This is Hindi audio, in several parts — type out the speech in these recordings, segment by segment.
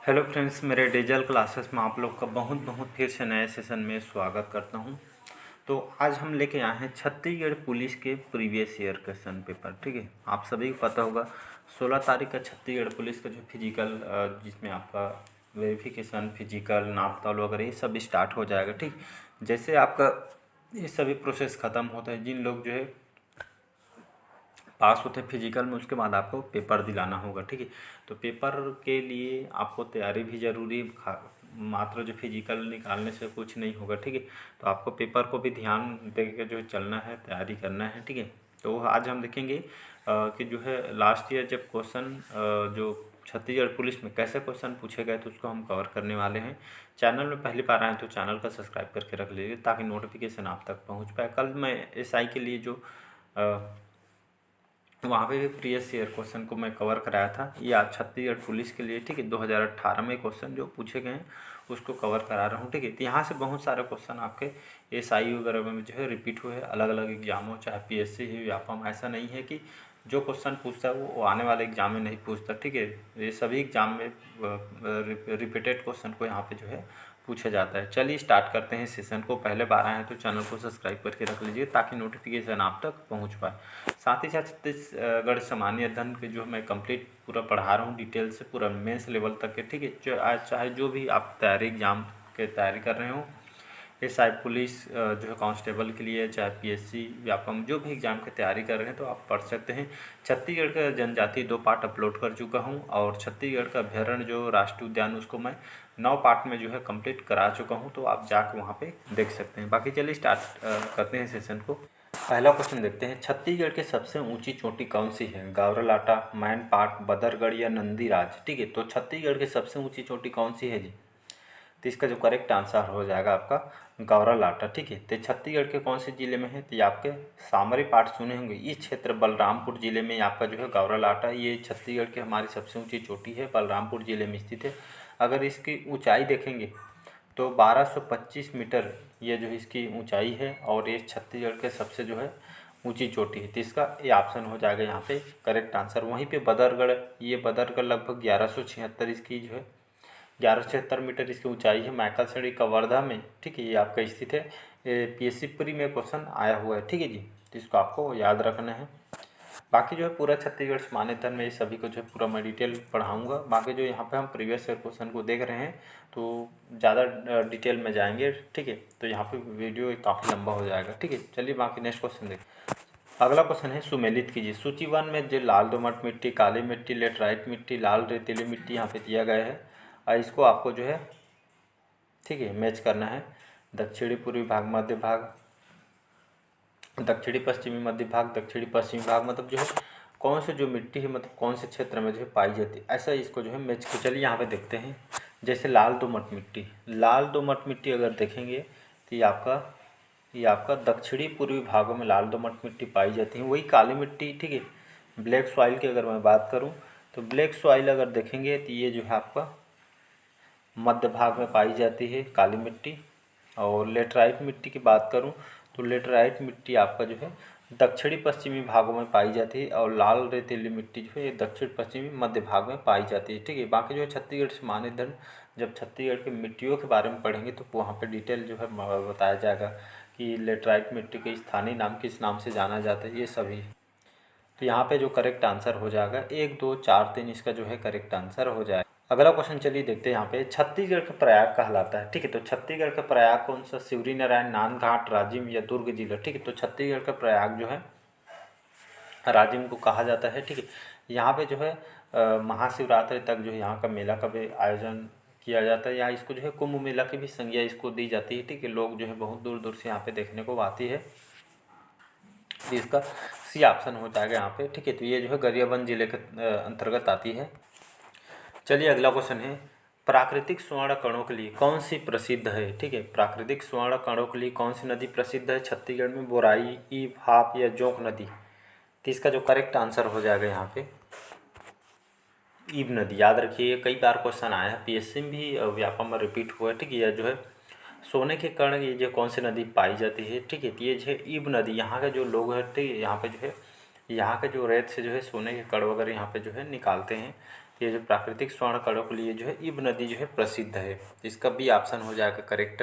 हेलो फ्रेंड्स, मेरे डिजिटल क्लासेस में आप लोग का बहुत बहुत फिर से नए सेशन में स्वागत करता हूं। तो आज हम लेके आए हैं छत्तीसगढ़ पुलिस के प्रीवियस ईयर क्वेश्चन पेपर। ठीक है, आप सभी को पता होगा 16 तारीख का छत्तीसगढ़ पुलिस का जो फिजिकल जिसमें आपका वेरिफिकेशन, फिजिकल, नापतौल वगैरह ये सब स्टार्ट हो जाएगा। ठीक, जैसे आपका ये सभी प्रोसेस ख़त्म होता है, जिन लोग जो है पास होते हैं फिजिकल में, उसके बाद आपको पेपर दिलाना होगा। ठीक है, तो पेपर के लिए आपको तैयारी भी ज़रूरी है, मात्र जो फिजिकल निकालने से कुछ नहीं होगा। ठीक है, तो आपको पेपर को भी ध्यान दे के जो चलना है, तैयारी करना है। ठीक है, तो आज हम देखेंगे कि जो है लास्ट ईयर जब क्वेश्चन जो छत्तीसगढ़ पुलिस में कैसे क्वेश्चन पूछे गए तो उसको हम कवर करने वाले हैं। चैनल में पहली बार आए तो चैनल का सब्सक्राइब करके रख लीजिए ताकि नोटिफिकेशन आप तक पहुंच पाए। कल मैं एसआई के लिए जो वहाँ पे भी प्रीवियस ईयर क्वेश्चन को मैं कवर कराया था। ये आज छत्तीसगढ़ पुलिस के लिए, ठीक है, 2018 में क्वेश्चन जो पूछे गए हैं उसको कवर करा रहा हूँ। ठीक है, तो यहाँ से बहुत सारे क्वेश्चन आपके एसआई वगैरह में जो है रिपीट हुए हैं, अलग अलग एग्जामों, चाहे पीएससी हो, व्यापम। ऐसा नहीं है कि जो क्वेश्चन पूछता है वो आने वाले एग्जाम में नहीं पूछता। ठीक है, ये सभी एग्जाम में रिपीटेड क्वेश्चन को यहाँ पे जो है पूछा जाता है। चलिए स्टार्ट करते हैं सेशन को। पहले बार आए हैं तो चैनल को सब्सक्राइब करके रख लीजिए ताकि नोटिफिकेशन आप तक पहुंच पाए। साथ ही साथ छत्तीसगढ़ सामान्य अध्ययन के जो मैं कंप्लीट पूरा पढ़ा रहा हूँ डिटेल से, पूरा मेंस लेवल तक के। ठीक है, चाहे जो भी आप तैयारी एग्जाम के तैयारी कर रहे हो, एसआई पुलिस जो है कांस्टेबल के लिए, चाहे पीएससी, व्यापम, जो भी एग्ज़ाम की तैयारी कर रहे हैं तो आप पढ़ सकते हैं। छत्तीसगढ़ का जनजाति 2 पार्ट अपलोड कर चुका हूं और छत्तीसगढ़ का अभ्यारण्य जो राष्ट्रीय उद्यान उसको मैं 9 पार्ट में जो है कंप्लीट करा चुका हूं, तो आप जाकर वहां पे देख सकते हैं। बाकी चलिए स्टार्ट करते हैं सेशन को। पहला क्वेश्चन देखते हैं, छत्तीसगढ़ की सबसे ऊंची चोटी कौन सी है? गावरालाटा, मैनपाट, बदरगढ़ या नंदीराज? ठीक है, तो छत्तीसगढ़ की सबसे ऊंची चोटी कौन सी है जी? तो इसका जो करेक्ट आंसर हो जाएगा आपका गावरालाटा। ठीक है, तो छत्तीसगढ़ के कौन से जिले में है? तो ये आपके सामरी पाठ सुने होंगे, इस क्षेत्र बलरामपुर जिले में आपका जो है गावरालाटा, ये छत्तीसगढ़ की हमारी सबसे ऊंची चोटी है, बलरामपुर जिले में स्थित है। अगर इसकी ऊंचाई देखेंगे तो 1225 मीटर ये जो इसकी ऊंचाई है और ये छत्तीसगढ़ के सबसे जो है ऊंची चोटी है। तो इसका ये ऑप्शन हो जाएगा यहाँ पे करेक्ट आंसर। वहीं पे बदरगढ़, ये बदरगढ़ लगभग 1176 इसकी जो है 1176 मीटर इसकी ऊंचाई है, मैकलसड़ी कवर्धा में। ठीक है, ये आपका स्थित है। पीएससी प्री में क्वेश्चन आया हुआ है। ठीक है जी, तो इसको आपको याद रखना है। बाकी जो है पूरा छत्तीसगढ़ सामान्य अध्ययन में ये सभी को जो है पूरा मैं डिटेल पढ़ाऊंगा। बाकी जो यहाँ पे हम प्रीवियस ईयर क्वेश्चन को देख रहे हैं तो ज़्यादा डिटेल में जाएंगे। ठीक है, तो यहाँ पे वीडियो काफ़ी लंबा हो जाएगा। ठीक है, चलिए बाकी नेक्स्ट क्वेश्चन देखिए। अगला क्वेश्चन है, सुमेलित कीजिए। सूची 1 में जो लाल दोमट मिट्टी, काली मिट्टी, लेटराइट मिट्टी, लाल रेतीली मिट्टी यहाँ पे दिया गया है और इसको आपको जो है, ठीक है, मैच करना है। दक्षिणी पूर्वी भाग, मध्य भाग, दक्षिणी पश्चिमी मध्य भाग, दक्षिणी पश्चिमी भाग, मतलब जो है कौन से जो मिट्टी है, मतलब कौन से क्षेत्र में जो है पाई जाती है, ऐसा इसको जो है मैच को। चलिए यहाँ पे देखते हैं। जैसे लाल दोमट मिट्टी, लाल दोमट मिट्टी अगर देखेंगे तो ये आपका दक्षिणी पूर्वी भागों में लाल दोमट मिट्टी पाई जाती है। वही काली मिट्टी, ठीक है, ब्लैक सॉइल की अगर मैं बात करूँ तो ब्लैक सॉइल अगर देखेंगे तो ये जो है आपका मध्य भाग में पाई जाती है काली मिट्टी। और लेटराइट मिट्टी की बात करूं तो लेटराइट मिट्टी आपका जो है दक्षिणी पश्चिमी भागों में पाई जाती है और लाल रेतीली मिट्टी जो है ये दक्षिण पश्चिमी मध्य भाग में पाई जाती है। ठीक है, बाकी जो है छत्तीसगढ़ से मानदंड, जब छत्तीसगढ़ की मिट्टियों के बारे में पढ़ेंगे तो वहाँ पे डिटेल जो है बताया जाएगा कि लेटराइट मिट्टी के स्थानीय नाम किस नाम से जाना जाता है, ये सभी। तो यहाँ पे जो करेक्ट आंसर हो जाएगा 1, 2, 4, 3 इसका जो है करेक्ट आंसर हो जाएगा। अगला क्वेश्चन चलिए देखते हैं। यहाँ पे छत्तीसगढ़ का प्रयाग कहलाता है। ठीक है, तो छत्तीसगढ़ का प्रयाग कौन सा? शिवरी नारायण, नांदघाट, राजिम या दुर्ग जिला? ठीक है, तो छत्तीसगढ़ का प्रयाग जो है राजिम को कहा जाता है। ठीक है, यहाँ पे जो है महाशिवरात्रि तक जो है यहाँ का मेला का भी आयोजन किया जाता है। यहाँ इसको जो है कुंभ मेला की भी संज्ञा इसको दी जाती है। ठीक है, लोग जो है बहुत दूर दूर से यहाँ पे देखने को आती है। इसका सी ऑप्शन हो जाएगा यहाँ पे। ठीक है, तो ये जो है गरियाबंद जिले के अंतर्गत आती है। चलिए अगला क्वेश्चन है, प्राकृतिक स्वर्ण कणों के लिए कौन सी प्रसिद्ध है? ठीक है, प्राकृतिक स्वर्ण कणों के लिए कौन सी नदी प्रसिद्ध है छत्तीसगढ़ में? बोराई, ईब, हाप या जोंक नदी? तो इसका जो करेक्ट आंसर हो जाएगा यहाँ पे ईब नदी। याद रखिए, कई बार क्वेश्चन आया है, पीएससी में भी व्यापम में रिपीट हुआ है। ठीक है, जो है सोने के कण ये जो कौन सी नदी पाई जाती है? ठीक है, तो ये जो है ईब नदी। यहाँ के जो लोग हैं, ठीक है, यहाँ पे जो है यहाँ के जो रेत से जो है सोने के कण वगैरह यहाँ पे जो है निकालते हैं। ये जो प्राकृतिक स्वर्ण कणों के लिए जो है इब नदी जो है प्रसिद्ध है। इसका बी ऑप्शन हो जाएगा करेक्ट।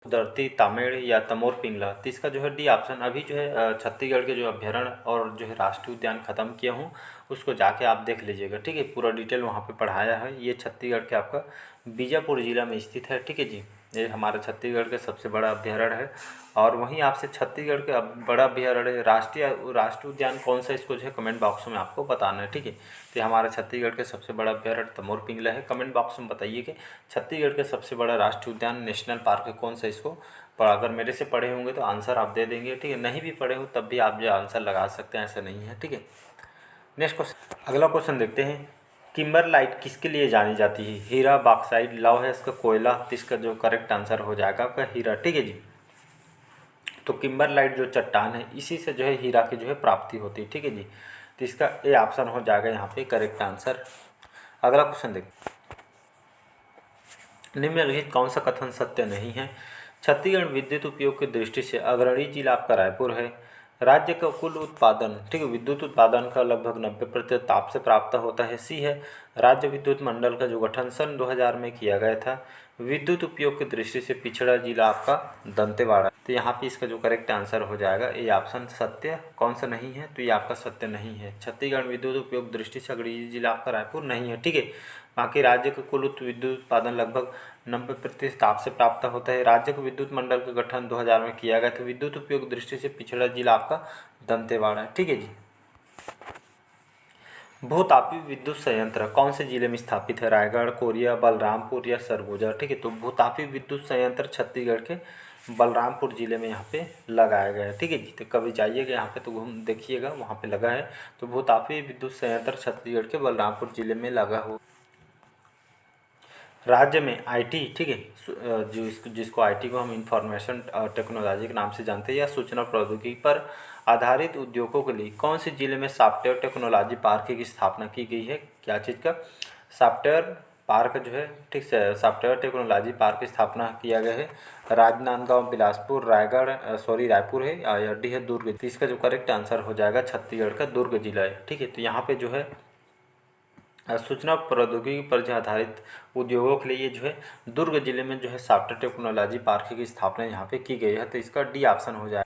उदरती तामेड़ या तमोर पिंगला, तो इसका जो है डी ऑप्शन। अभी जो है छत्तीसगढ़ के जो अभ्यारण्य और जो है राष्ट्रीय उद्यान खत्म किया हूँ, उसको जाके आप देख लीजिएगा, ठीक है। पूरा डिटेल वहाँ पे पढ़ाया है। ये छत्तीसगढ़ के आपका बीजापुर जिला में स्थित है, ठीक है जी। ये हमारा छत्तीसगढ़ का सबसे बड़ा अभ्यारण्य है। और वहीं आपसे छत्तीसगढ़ का बड़ा अभ्यारण्य राष्ट्रीय उद्यान कौन सा, इसको जो है कमेंट बॉक्स में आपको बताना है, ठीक है। तो हमारा छत्तीसगढ़ का सबसे बड़ा अभ्यारण्य तमोर पिंगला है। कमेंट बॉक्स में बताइए कि छत्तीसगढ़ का सबसे बड़ा राष्ट्रीय उद्यान नेशनल पार्क है कौन सा। इसको अगर मेरे से पढ़े होंगे तो आंसर आप दे देंगे, ठीक है। नहीं भी पढ़े हो तब भी आप जो आंसर लगा सकते हैं, ऐसा नहीं है, ठीक है। नेक्स्ट क्वेश्चन, अगला क्वेश्चन देखते हैं। किम्बरलाइट किसके लिए जानी जाती है? हीरा, बॉक्साइट, लौह है इसका, कोयला। तो इसका जो करेक्ट आंसर हो जाएगा आपका हीरा, ठीक है जी। तो किम्बरलाइट जो चट्टान है, इसी से जो है हीरा की जो है प्राप्ति होती है, ठीक है जी। तो इसका ए ऑप्शन हो जाएगा यहाँ पे करेक्ट आंसर। अगला क्वेश्चन देखते, निम्नलिखित कौन सा कथन सत्य नहीं है? छत्तीसगढ़ विद्युत उपयोग की दृष्टि से अग्रणी जिला आपका रायपुर है। राज्य का कुल उत्पादन, ठीक है, विद्युत उत्पादन का लगभग 90% ताप से प्राप्त होता है। सी है राज्य विद्युत मंडल का जो गठन सन 2000 में किया गया था। विद्युत उपयोग की दृष्टि से पिछड़ा जिला आपका दंतेवाड़ा। तो यहाँ पे इसका जो करेक्ट आंसर हो जाएगा ये ऑप्शन सत्य। कौन सा नहीं है? तो ये आपका सत्य नहीं है। छत्तीसगढ़ विद्युत उपयोग दृष्टि से अग्रणी जिला आपका रायपुर नहीं है, ठीक है। बाकी राज्य का कुल विद्युत उत्पादन लगभग 90% ताप से प्राप्त होता है। राज्य के विद्युत मंडल का गठन 2000 में किया गया था। विद्युत उपयोग दृष्टि से पिछड़ा जिला आपका दंतेवाड़ा है, ठीक है जी। भूतापी विद्युत संयंत्र कौन से जिले में स्थापित है? रायगढ़, कोरिया, बलरामपुर या सरगुजा, ठीक है। तो भूतापी विद्युत संयंत्र छत्तीसगढ़ के बलरामपुर जिले में यहाँ पे लगाया गया है, ठीक है जी। तो कभी जाइएगा यहाँ पे तो घूम देखिएगा, वहाँ पे लगा है। तो भूतापी विद्युत संयंत्र छत्तीसगढ़ के बलरामपुर जिले में लगा हो। राज्य में आईटी, ठीक है, जिसको आईटी को हम इंफॉर्मेशन टेक्नोलॉजी के नाम से जानते हैं या सूचना प्रौद्योगिकी पर आधारित उद्योगों के लिए कौन से जिले में सॉफ्टवेयर टेक्नोलॉजी पार्क की स्थापना की गई है? क्या चीज़ का? सॉफ्टवेयर पार्क जो है, ठीक है, सॉफ्टवेयर टेक्नोलॉजी पार्क की स्थापना किया गया है। राजनांदगांव, बिलासपुर, रायपुर है या डी है दुर्ग। तो इसका जो करेक्ट आंसर हो जाएगा छत्तीसगढ़ का दुर्ग जिला है, ठीक है। तो यहाँ पे जो है सूचना प्रौद्योगिकी पर जो आधारित उद्योगों के लिए जो है दुर्ग जिले में जो है सॉफ्टवेयर टेक्नोलॉजी पार्क की स्थापना यहाँ पे की गई है। तो इसका डी ऑप्शन हो जाएगा।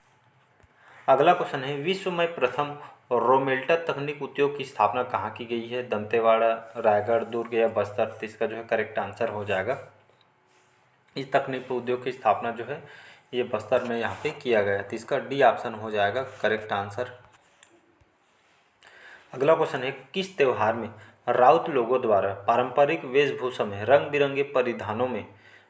अगला क्वेश्चन है, विश्व में प्रथम रोमेल्टा तकनीक उद्योग की स्थापना कहाँ की गई है? दंतेवाड़ा, रायगढ़, दुर्ग या बस्तर। तो इसका जो है करेक्ट आंसर हो जाएगा, इस तकनीक उद्योग की स्थापना जो है ये बस्तर में यहाँ पे किया गया है। तो इसका डी ऑप्शन हो जाएगा करेक्ट आंसर। अगला क्वेश्चन है, किस त्यौहार में राउत लोगों द्वारा पारंपरिक वेशभूषा में रंग बिरंगे परिधानों में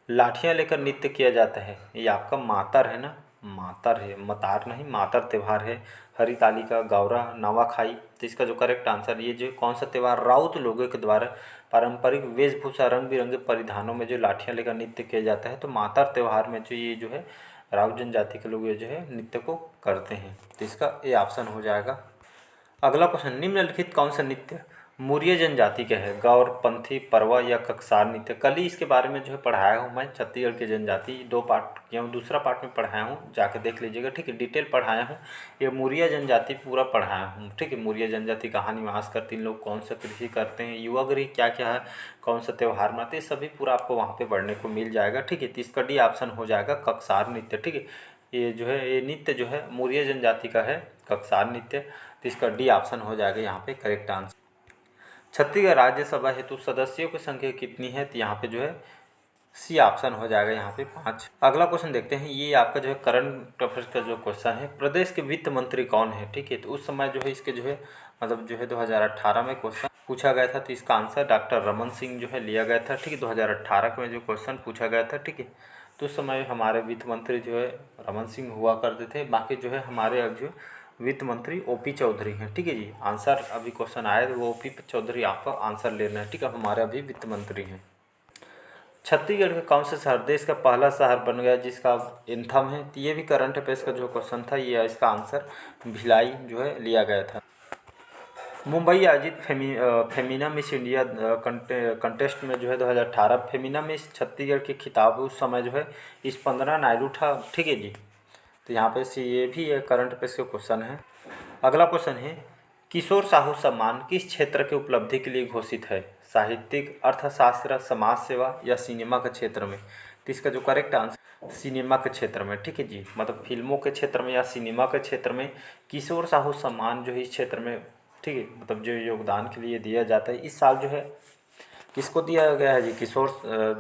लाठियां लेकर नृत्य किया जाता है? ये आपका मातर है ना, मातर है, मतार नहीं, मातर त्यौहार है। हरितालिका, गौरा, नवाखाई। तो इसका जो करेक्ट आंसर, ये जो कौन सा त्यौहार राउत लोगों के द्वारा पारंपरिक वेशभूषा रंग बिरंगे परिधानों में जो लाठियां लेकर नृत्य किया जाता है, तो मातर त्यौहार में जो ये जो है राउत जनजाति के लोग ये जो है नृत्य को करते हैं। तो इसका ये ऑप्शन हो जाएगा। अगला क्वेश्चन, निम्नलिखित कौन सा नृत्य मुरिया जनजाति का है? गौर, पंथी, परवा या ककसार नृत्य। कल ही इसके बारे में जो है पढ़ाया हूँ मैं, छत्तीसगढ़ की जनजाति 2 पार्ट किया हूँ, दूसरा पार्ट में पढ़ाया हूँ, जाकर देख लीजिएगा, ठीक है। डिटेल पढ़ाया हूँ, ये मुरिया जनजाति पूरा पढ़ाया हूँ, ठीक है। मुरिया जनजाति कहाँ निवास करती, इन लोग कौन सा कृषि करते हैं, युवा गृह क्या क्या है, कौन सा त्यौहार मनाते हैं, सभी पूरा आपको वहाँ पर पढ़ने को मिल जाएगा, ठीक है। तो इसका डी ऑप्शन हो जाएगा ककसार नृत्य, ठीक है। ये जो है ये नृत्य जो है मुरिया जनजाति का है, ककसार नृत्य। तो इसका डी ऑप्शन हो जाएगा यहाँ पे करेक्ट आंसर। छत्तीसगढ़ राज्यसभा हेतु सदस्यों की संख्या कितनी है? तो यहाँ पे जो है सी ऑप्शन हो जाएगा यहाँ पे 5। अगला क्वेश्चन देखते हैं, ये आपका जो है करंट अफेयर्स का जो क्वेश्चन है, प्रदेश के वित्त मंत्री कौन है? ठीक है, तो उस समय जो है इसके जो है मतलब जो है 2018 में क्वेश्चन पूछा गया था। तो इसका आंसर डॉक्टर रमन सिंह जो है लिया गया था, ठीक है। 2018 में जो क्वेश्चन पूछा गया था, ठीक है। तो उस समय हमारे वित्त मंत्री जो है रमन सिंह हुआ करते थे। बाकी जो है हमारे अब जो वित्त मंत्री ओपी चौधरी हैं, ठीक है जी। आंसर अभी क्वेश्चन आया तो वो ओपी चौधरी आपका आंसर लेना है, ठीक है। हमारे अभी वित्त मंत्री हैं। छत्तीसगढ़ का कौन सा शहर देश का पहला शहर बन गया जिसका एंथम है? तो ये भी करंट अफेयर्स का जो क्वेश्चन था, ये इसका आंसर भिलाई जो है लिया गया था। मुंबई आयोजित फेमिना मिस इंडिया कंटेस्ट में जो है 2018 फेमिना मिस छत्तीसगढ़ के खिताब उस समय जो है स्पंदना नायडू था, ठीक है जी। तो यहाँ पे ये भी करंट अफेयर्स का क्वेश्चन है। अगला क्वेश्चन है, किशोर साहू सम्मान किस क्षेत्र की उपलब्धि के लिए घोषित है? साहित्यिक, अर्थशास्त्र, समाज सेवा या सिनेमा के क्षेत्र में? तो इसका जो करेक्ट आंसर सिनेमा के क्षेत्र में, ठीक है जी, मतलब फिल्मों के क्षेत्र में या सिनेमा के क्षेत्र में किशोर साहू सम्मान जो है इस क्षेत्र में, ठीक है, मतलब जो योगदान के लिए दिया जाता है इस साल जो है किसको दिया गया है जी? किशोर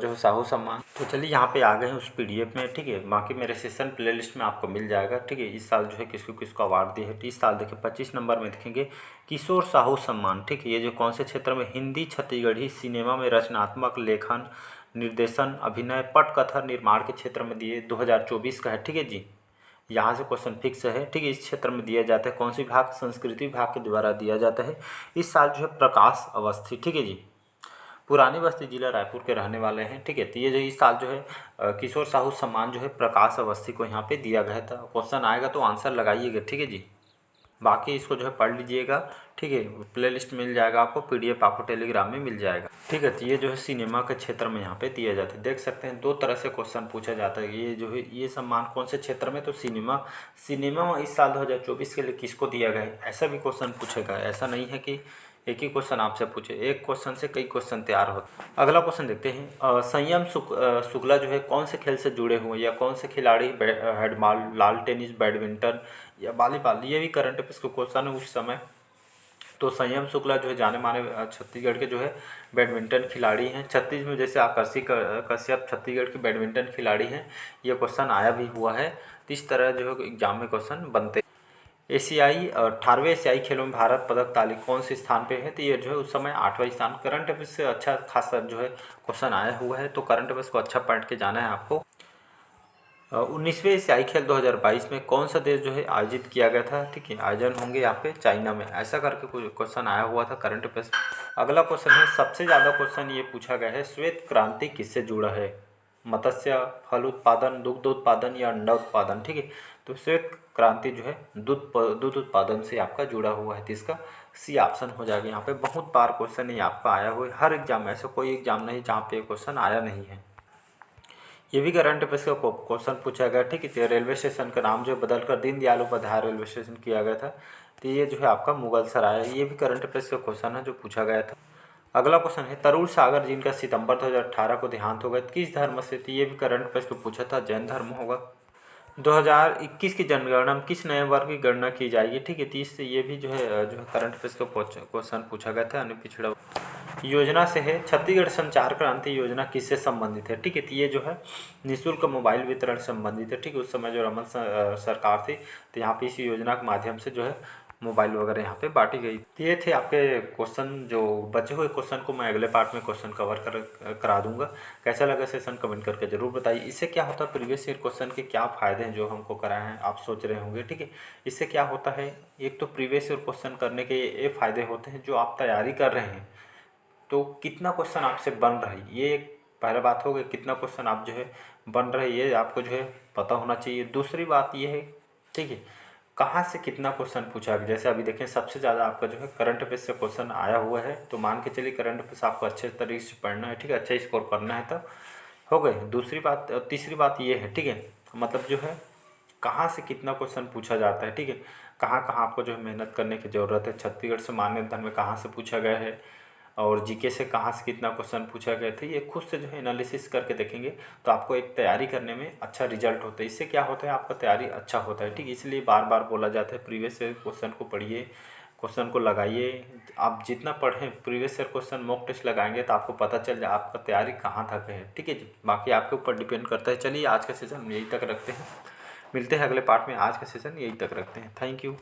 जो साहू सम्मान। तो चलिए यहाँ पे आ गए हैं उस पीडीएफ में, ठीक है, बाकी मेरे सेशन प्लेलिस्ट में आपको मिल जाएगा, ठीक है। इस साल जो है किसको किसको अवार्ड दिए है, तो इस साल देखिए 25 नंबर में देखेंगे किशोर साहू सम्मान, ठीक है। ये जो कौन से क्षेत्र में? हिंदी, छत्तीसगढ़ी सिनेमा में रचनात्मक लेखन, निर्देशन, अभिनय, पटकथा निर्माण के क्षेत्र में दिए, 2024 का है, ठीक है जी। यहाँ से क्वेश्चन फिक्स है, ठीक है। इस क्षेत्र में दिया जाता है, कौन सी विभाग? संस्कृति विभाग के द्वारा दिया जाता है। इस साल जो है प्रकाश अवस्थी, ठीक है जी, पुरानी बस्ती जिला रायपुर के रहने वाले हैं, ठीक है। तो ये जो इस साल जो है किशोर साहू सम्मान जो है प्रकाश अवस्थी को यहाँ पे दिया गया था। क्वेश्चन आएगा तो आंसर लगाइएगा, ठीक है जी। बाकी इसको जो है पढ़ लीजिएगा, ठीक है। प्लेलिस्ट मिल जाएगा आपको, पीडीएफ आपको टेलीग्राम में मिल जाएगा, ठीक है। तो ये जो है सिनेमा के क्षेत्र में यहाँ पे दिया जाता है। देख सकते हैं दो तरह से क्वेश्चन पूछा जाता है। ये जो है ये सम्मान कौन से क्षेत्र में? तो सिनेमा इस साल 2024 के लिए किसको दिया गया है, ऐसा भी क्वेश्चन पूछेगा। ऐसा नहीं है कि एक ही क्वेश्चन आपसे पूछे, एक क्वेश्चन से कई क्वेश्चन तैयार होते हैं। अगला क्वेश्चन देखते हैं, संयम शुक्ला जो है कौन से खेल से जुड़े हुए या कौन से खिलाड़ी हैंडबॉल, लाल टेनिस, बैडमिंटन या वॉलीबॉल? ये भी करंट अफेयर्स का क्वेश्चन है उस समय। तो संयम शुक्ला जो है जाने माने छत्तीसगढ़ के जो है बैडमिंटन खिलाड़ी हैं। छत्तीस में जैसे आकर्षी कश्यप छत्तीसगढ़ के बैडमिंटन खिलाड़ी हैं, ये क्वेश्चन आया भी हुआ है। तो इस तरह जो है एग्जाम में क्वेश्चन बनते। एशियाई 18वें एशियाई खेलों में भारत पदक तालिका कौन से स्थान पे है? तो ये जो है उस समय 8वां स्थान। करंट अफेयर्स से अच्छा खासा जो है क्वेश्चन आया हुआ है, तो करंट अफेयर्स को अच्छा पढ़ के जाना है आपको। 19वें एशियाई खेल 2022 में कौन सा देश जो है आयोजित किया गया था? ठीक है, आयोजन होंगे यहाँ पे चाइना में, ऐसा करके कुछ क्वेश्चन आया हुआ था करंट अफेयर्स। अगला क्वेश्चन है, सबसे ज़्यादा क्वेश्चन ये पूछा गया है, श्वेत क्रांति किससे जुड़ा है? मत्स्य, फल उत्पादन, दुग्ध उत्पादन या अंडा उत्पादन? ठीक है, तो श्वेत क्रांति जो है दूध उत्पादन से आपका जुड़ा हुआ है, तो इसका सी ऑप्शन हो जाएगा। यहाँ पे बहुत बार क्वेश्चन ये आपका आया हुआ है, हर एग्जाम में, ऐसा कोई एग्जाम नहीं जहाँ पे क्वेश्चन आया नहीं है। ये भी करंट अफेयर्स का क्वेश्चन पूछा गया, ठीक है। रेलवे स्टेशन का नाम जो बदलकर दीनदयाल उपाध्याय रेलवे स्टेशन किया गया था, तो ये जो है आपका मुगल सराय है। ये भी करंट अफेयर्स का क्वेश्चन है जो पूछा गया था। अगला क्वेश्चन है, तरुण सागर जिनका सितंबर 2018 को देहांत हो गया, किस धर्म से? तो ये भी करंट अफेयर्स को पूछा था, जैन धर्म होगा। 2021 की जनगणना में किस नए वर्ग की गणना की जाएगी? ठीक है, 30 से ये भी जो है करंट अफेयर्स का क्वेश्चन पूछा गया था। अन्य पिछड़ा योजना से है, छत्तीसगढ़ संचार क्रांति योजना किससे संबंधित है? ठीक है, तो ये जो है निःशुल्क मोबाइल वितरण संबंधित है, ठीक है। उस समय जो रमन सरकार थी, तो यहाँ पे इस योजना के माध्यम से जो है मोबाइल वगैरह यहाँ पे बांटी गई। तो ये थे आपके क्वेश्चन, जो बचे हुए क्वेश्चन को मैं अगले पार्ट में क्वेश्चन कवर करा दूंगा। कैसा लगा सेशन कमेंट करके जरूर बताइए। इससे क्या होता है, प्रीवियस ईयर क्वेश्चन के क्या फ़ायदे हैं जो हमको कराए हैं, आप सोच रहे होंगे, ठीक है। इससे क्या होता है, एक तो प्रीवियस ईयर क्वेश्चन करने के ये फ़ायदे होते हैं, जो आप तैयारी कर रहे हैं तो कितना क्वेश्चन आपसे बन रहा है, ये एक पहला बात हो गई। कितना क्वेश्चन आप जो है बन रहे, ये आपको जो है पता होना चाहिए। दूसरी बात ये है, ठीक है, कहाँ से कितना क्वेश्चन पूछा है। जैसे अभी देखें सबसे ज़्यादा आपका जो है करंट अफेयर्स से क्वेश्चन आया हुआ है, तो मान के चलिए करंट अफेयर्स आपको अच्छे तरीके से पढ़ना है, ठीक है, अच्छा स्कोर करना है, तो हो गए। दूसरी बात, तीसरी बात ये है, ठीक है, मतलब जो है कहाँ से कितना क्वेश्चन पूछा जाता है, ठीक है, कहाँ कहाँ आपको जो है मेहनत करने की ज़रूरत है। छत्तीसगढ़ से मानव धन में कहाँ से पूछा गया है, और जीके से कहाँ से कितना क्वेश्चन पूछा गया था, ये खुद से जो है एनालिसिस करके देखेंगे तो आपको एक तैयारी करने में अच्छा रिजल्ट होता है। इससे क्या होता है, आपका तैयारी अच्छा होता है, ठीक है। इसलिए बार बार बोला जाता है प्रीवियस ईयर क्वेश्चन को पढ़िए, क्वेश्चन को लगाइए। आप जितना पढ़ें, previous year question mock test लगाएंगे तो आपको पता चल जाए आपका तैयारी कहाँ तक है, ठीक है जी। बाकी आपके ऊपर डिपेंड करता है। चलिए आज का सेशन यही तक रखते हैं, मिलते हैं अगले पार्ट में। आज का सेशन यही तक रखते हैं। Thank you.